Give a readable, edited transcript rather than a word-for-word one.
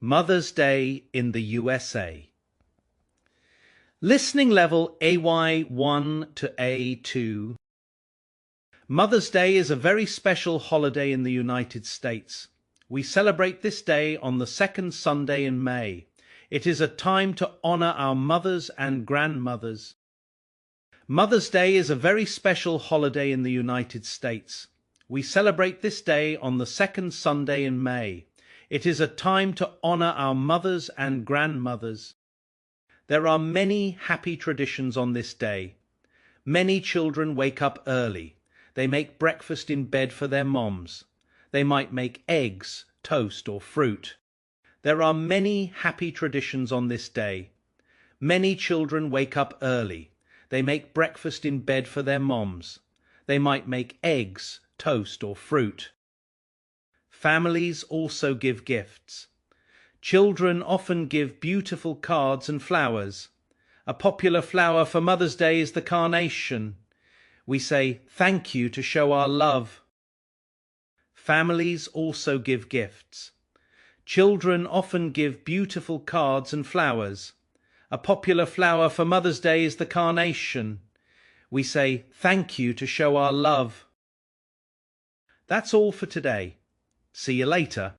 Mother's Day in the USA. Listening level AY1 to A2. Mother's Day is a very special holiday in the United States. We celebrate this day on the second Sunday in May. It is a time to honor our mothers and grandmothers. Mother's Day is a very special holiday in the United States. We celebrate this day on the second Sunday in May. It is a time to honor our mothers and grandmothers. There are many happy traditions on this day. Many children wake up early. They make breakfast in bed for their moms. They might make eggs, toast, or fruit. There are many happy traditions on this day. Many children wake up early. They make breakfast in bed for their moms. They might make eggs, toast, or fruit. Families also give gifts. Children often give beautiful cards and flowers. A popular flower for Mother's Day is the carnation. We say thank you to show our love. Families also give gifts. Children often give beautiful cards and flowers. A popular flower for Mother's Day is the carnation. We say thank you to show our love. That's all for today. See you later.